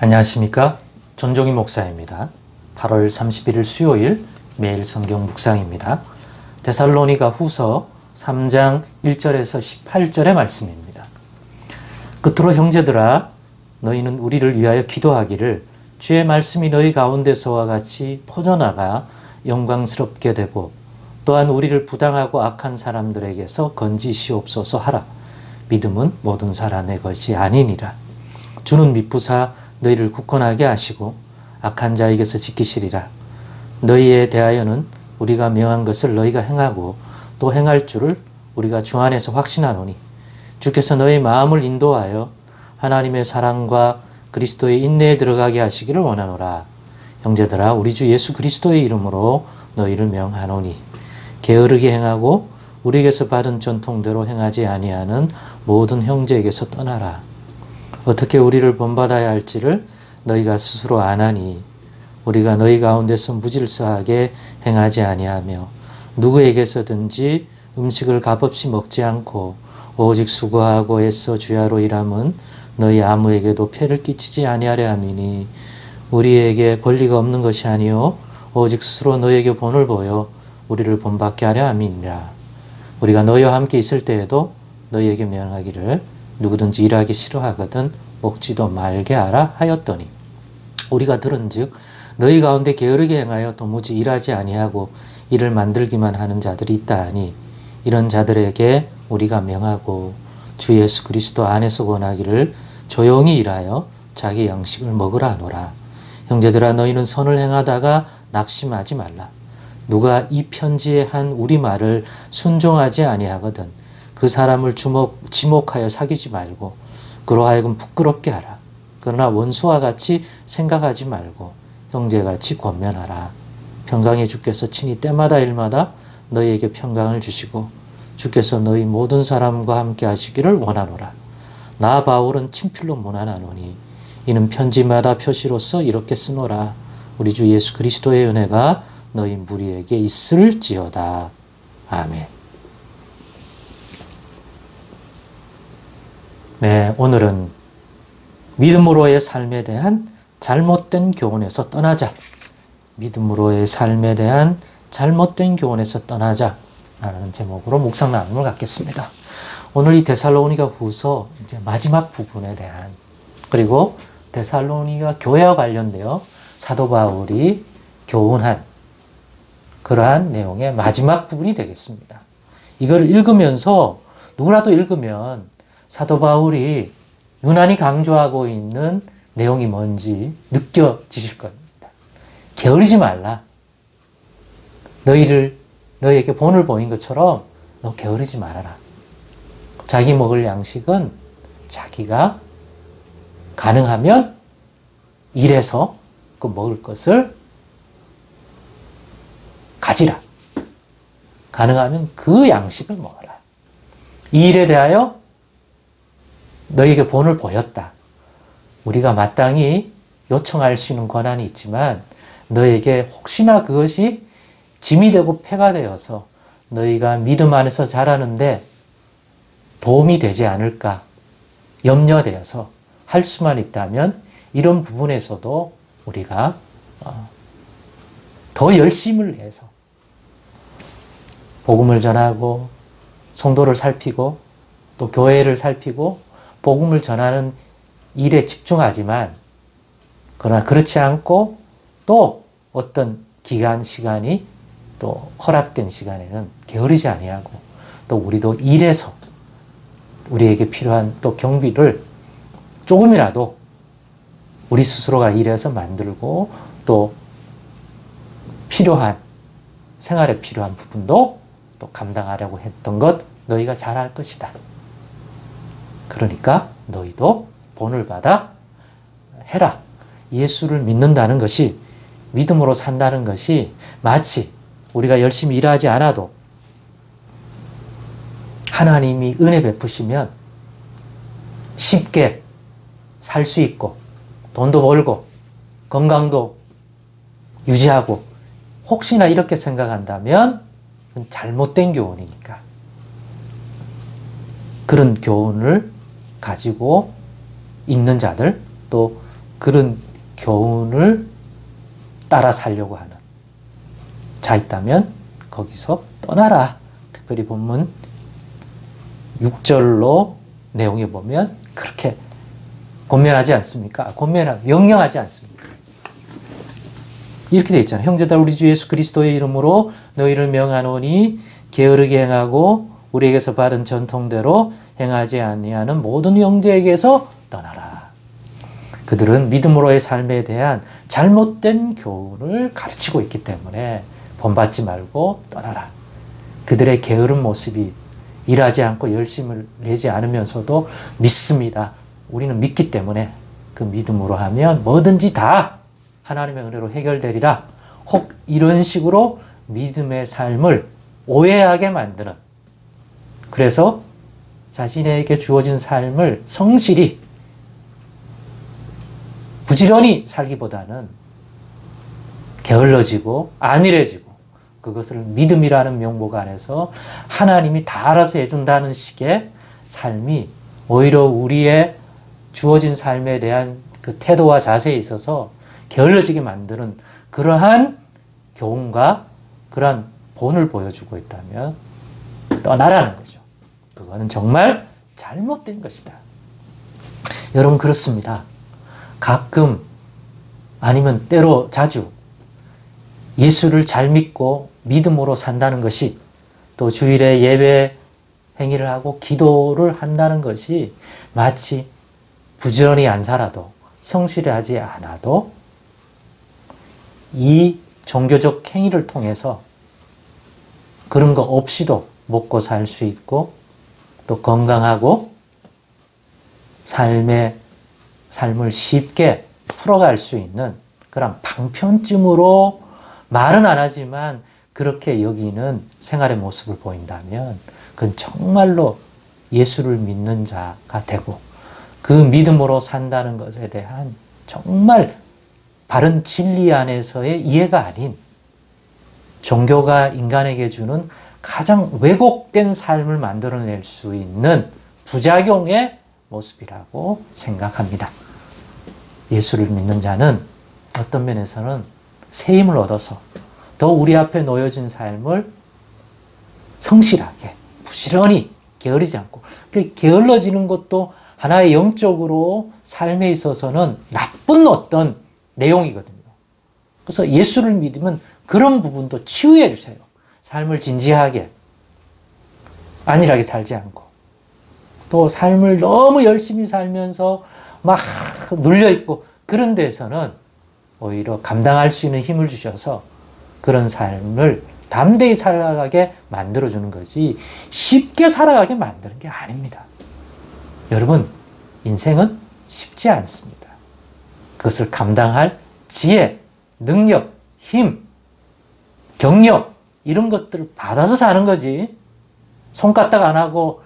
안녕하십니까? 전종희 목사입니다. 8월 31일 수요일 매일 성경 묵상입니다. 데살로니가 후서 3장 1절에서 18절의 말씀입니다. 끝으로 형제들아 너희는 우리를 위하여 기도하기를 주의 말씀이 너희 가운데서와 같이 퍼져나가 영광스럽게 되고 또한 우리를 부당하고 악한 사람들에게서 건지시옵소서 하라. 믿음은 모든 사람의 것이 아니니라. 주는 미쁘사 너희를 굳건하게 하시고 악한 자에게서 지키시리라. 너희에 대하여는 우리가 명한 것을 너희가 행하고 또 행할 줄을 우리가 주 안에서 확신하노니 주께서 너희 마음을 인도하여 하나님의 사랑과 그리스도의 인내에 들어가게 하시기를 원하노라. 형제들아 우리 주 예수 그리스도의 이름으로 너희를 명하노니 게으르게 행하고 우리에게서 받은 전통대로 행하지 아니하는 모든 형제에게서 떠나라. 어떻게 우리를 본받아야 할지를 너희가 스스로 아나니 우리가 너희 가운데서 무질서하게 행하지 아니하며 누구에게서든지 음식을 값없이 먹지 않고 오직 수고하고 애써 주야로 일함은 너희 아무에게도 폐를 끼치지 아니하려 함이니 우리에게 권리가 없는 것이 아니요 오직 스스로 너희에게 본을 보여 우리를 본받게 하려 함이니라. 우리가 너희와 함께 있을 때에도 너희에게 명하기를 누구든지 일하기 싫어하거든 먹지도 말게 하라 하였더니 우리가 들은즉 너희 가운데 게으르게 행하여 도무지 일하지 아니하고 일을 만들기만 하는 자들이 있다 하니 이런 자들에게 우리가 명하고 주 예수 그리스도 안에서 권하기를 조용히 일하여 자기 양식을 먹으라 하노라. 형제들아 너희는 선을 행하다가 낙심하지 말라. 누가 이 편지에 한 우리 말을 순종하지 아니하거든 그 사람을 지목하여 사귀지 말고 그로 하여금 부끄럽게 하라. 그러나 원수와 같이 생각하지 말고 형제같이 권면하라. 평강의 주께서 친히 때마다 일마다 너희에게 평강을 주시고 주께서 너희 모든 사람과 함께 하시기를 원하노라. 나 바울은 친필로 문안하노니 이는 편지마다 표시로서 이렇게 쓰노라. 우리 주 예수 그리스도의 은혜가 너희 무리에게 있을지어다. 아멘. 네, 오늘은 믿음으로의 삶에 대한 잘못된 교훈에서 떠나자. 믿음으로의 삶에 대한 잘못된 교훈에서 떠나자 라는 제목으로 묵상 나눔을 갖겠습니다. 오늘 이 데살로니가 후서 이제 마지막 부분에 대한 그리고 데살로니가 교회와 관련되어 사도 바울이 교훈한 그러한 내용의 마지막 부분이 되겠습니다. 이걸 읽으면서 누구라도 읽으면 사도 바울이 유난히 강조하고 있는 내용이 뭔지 느껴지실 겁니다. 게으르지 말라. 너희에게 본을 보인 것처럼 너 게으르지 말아라. 자기 먹을 양식은 자기가 가능하면 일해서 그 먹을 것을 가지라. 가능하면 그 양식을 먹어라. 이 일에 대하여 너희에게 본을 보였다. 우리가 마땅히 요청할 수 있는 권한이 있지만 너희에게 혹시나 그것이 짐이 되고 폐가 되어서 너희가 믿음 안에서 자라는데 도움이 되지 않을까 염려되어서 할 수만 있다면 이런 부분에서도 우리가 더 열심을 내서 복음을 전하고 성도를 살피고 또 교회를 살피고 복음을 전하는 일에 집중하지만 그러나 그렇지 않고 또 어떤 기간 시간이 또 허락된 시간에는 게으르지 아니하고 또 우리도 일해서 우리에게 필요한 또 경비를 조금이라도 우리 스스로가 일해서 만들고 또 필요한 생활에 필요한 부분도 또 감당하려고 했던 것 너희가 잘 알 것이다. 그러니까 너희도 본을 받아 해라. 예수를 믿는다는 것이 믿음으로 산다는 것이 마치 우리가 열심히 일하지 않아도 하나님이 은혜 베푸시면 쉽게 살 수 있고 돈도 벌고 건강도 유지하고 혹시나 이렇게 생각한다면 그건 잘못된 교훈이니까 그런 교훈을 가지고 있는 자들 또 그런 교훈을 따라 살려고 하는 자 있다면 거기서 떠나라. 특별히 본문 6절로 내용에 보면 그렇게 권면하지 않습니까? 명령하지 않습니까? 이렇게 되어 있잖아요. 형제들 우리 주 예수 그리스도의 이름으로 너희를 명하노니 게으르게 행하고 우리에게서 받은 전통대로 행하지 아니하는 모든 형제에게서 떠나라. 그들은 믿음으로의 삶에 대한 잘못된 교훈을 가르치고 있기 때문에 본받지 말고 떠나라. 그들의 게으른 모습이 일하지 않고 열심을 내지 않으면서도 믿습니다. 우리는 믿기 때문에 그 믿음으로 하면 뭐든지 다 하나님의 은혜로 해결되리라. 혹 이런 식으로 믿음의 삶을 오해하게 만드는, 그래서 자신에게 주어진 삶을 성실히 부지런히 살기보다는 게을러지고 안일해지고 그것을 믿음이라는 명목 안에서 하나님이 다 알아서 해준다는 식의 삶이 오히려 우리의 주어진 삶에 대한 그 태도와 자세에 있어서 게을러지게 만드는 그러한 교훈과 그러한 본을 보여주고 있다면 떠나라는 거죠. 그거는 정말 잘못된 것이다. 여러분 그렇습니다. 가끔 아니면 때로 자주 예수를 잘 믿고 믿음으로 산다는 것이, 또 주일에 예배 행위를 하고 기도를 한다는 것이 마치 부지런히 안 살아도 성실하지 않아도 이 종교적 행위를 통해서 그런 거 없이도 먹고 살 수 있고 또 건강하고 삶을 쉽게 풀어갈 수 있는 그런 방편쯤으로 말은 안 하지만 그렇게 여기는 생활의 모습을 보인다면 그건 정말로 예수를 믿는 자가 되고 그 믿음으로 산다는 것에 대한 정말 바른 진리 안에서의 이해가 아닌 종교가 인간에게 주는 가장 왜곡된 삶을 만들어낼 수 있는 부작용의 모습이라고 생각합니다. 예수를 믿는 자는 어떤 면에서는 새 힘을 얻어서 더 우리 앞에 놓여진 삶을 성실하게 부지런히 게으르지 않고, 게을러지는 것도 하나의 영적으로 삶에 있어서는 나쁜 어떤 내용이거든요. 그래서 예수를 믿으면 그런 부분도 치유해 주세요. 삶을 진지하게 안일하게 살지 않고 또 삶을 너무 열심히 살면서 막 눌려있고 그런 데서는 오히려 감당할 수 있는 힘을 주셔서 그런 삶을 담대히 살아가게 만들어주는 거지 쉽게 살아가게 만드는 게 아닙니다. 여러분, 인생은 쉽지 않습니다. 그것을 감당할 지혜, 능력, 힘, 경력 이런 것들을 받아서 사는 거지 손까딱 안 하고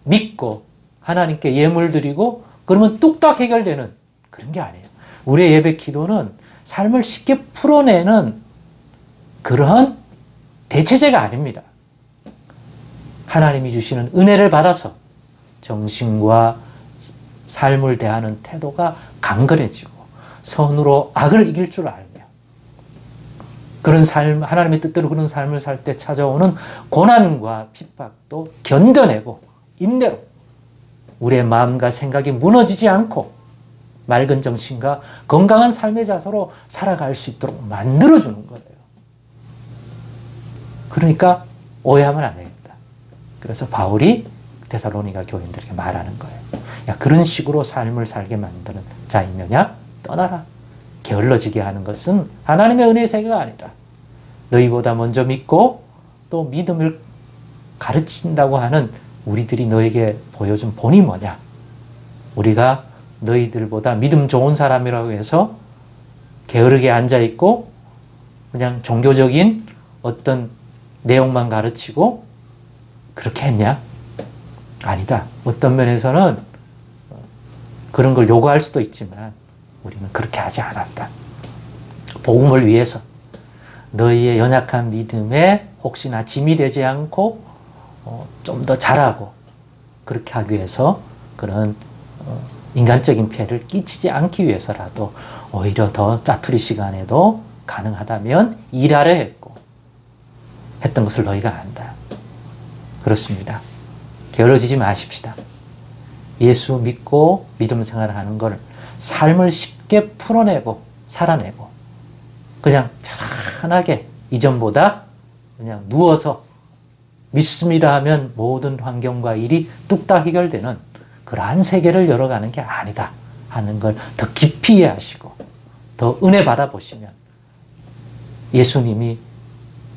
믿고 하나님께 예물 드리고 그러면 뚝딱 해결되는 그런 게 아니에요. 우리의 예배 기도는 삶을 쉽게 풀어내는 그러한 대체제가 아닙니다. 하나님이 주시는 은혜를 받아서 정신과 삶을 대하는 태도가 강건해지고 선으로 악을 이길 줄 알며 그런 삶, 하나님의 뜻대로 그런 삶을 살 때 찾아오는 고난과 핍박도 견뎌내고 인내로 우리의 마음과 생각이 무너지지 않고 맑은 정신과 건강한 삶의 자세로 살아갈 수 있도록 만들어주는 거예요. 그러니까 오해하면 안 되겠다. 그래서 바울이 데살로니가 교인들에게 말하는 거예요. 야, 그런 식으로 삶을 살게 만드는 자 있느냐? 떠나라. 게을러지게 하는 것은 하나님의 은혜의 세계가 아니라 너희보다 먼저 믿고 또 믿음을 가르친다고 하는 우리들이 너에게 보여준 본이 뭐냐? 우리가 너희들보다 믿음 좋은 사람이라고 해서 게으르게 앉아있고 그냥 종교적인 어떤 내용만 가르치고 그렇게 했냐? 아니다. 어떤 면에서는 그런 걸 요구할 수도 있지만 우리는 그렇게 하지 않았다. 복음을 위해서 너희의 연약한 믿음에 혹시나 짐이 되지 않고 좀 더 잘하고 그렇게 하기 위해서 그런 인간적인 피해를 끼치지 않기 위해서라도 오히려 더 짜투리 시간에도 가능하다면 일하려 했던 것을 너희가 안다. 그렇습니다. 게을러지지 마십시다. 예수 믿고 믿음 생활을 하는 걸 삶을 쉽게 풀어내고 살아내고 그냥 편안하게 이전보다 그냥 누워서 믿습니다 하면 모든 환경과 일이 뚝딱 해결되는 그러한 세계를 열어가는 게 아니다 하는 걸 더 깊이 이해하시고 더 은혜 받아보시면 예수님이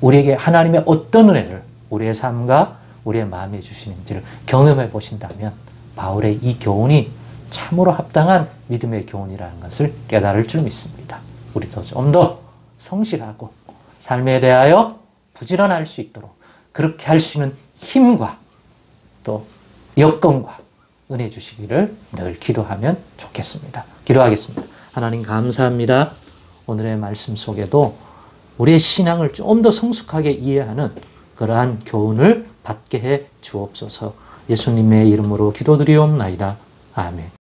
우리에게 하나님의 어떤 은혜를 우리의 삶과 우리의 마음에 주시는지를 경험해 보신다면 바울의 이 교훈이 참으로 합당한 믿음의 교훈이라는 것을 깨달을 줄 믿습니다. 우리도 좀 더 성실하고 삶에 대하여 부지런할 수 있도록 그렇게 할 수 있는 힘과 또 여건과 은혜 주시기를 늘 기도하면 좋겠습니다. 기도하겠습니다. 하나님 감사합니다. 오늘의 말씀 속에도 우리의 신앙을 좀 더 성숙하게 이해하는 그러한 교훈을 받게 해 주옵소서. 예수님의 이름으로 기도드리옵나이다. 아멘.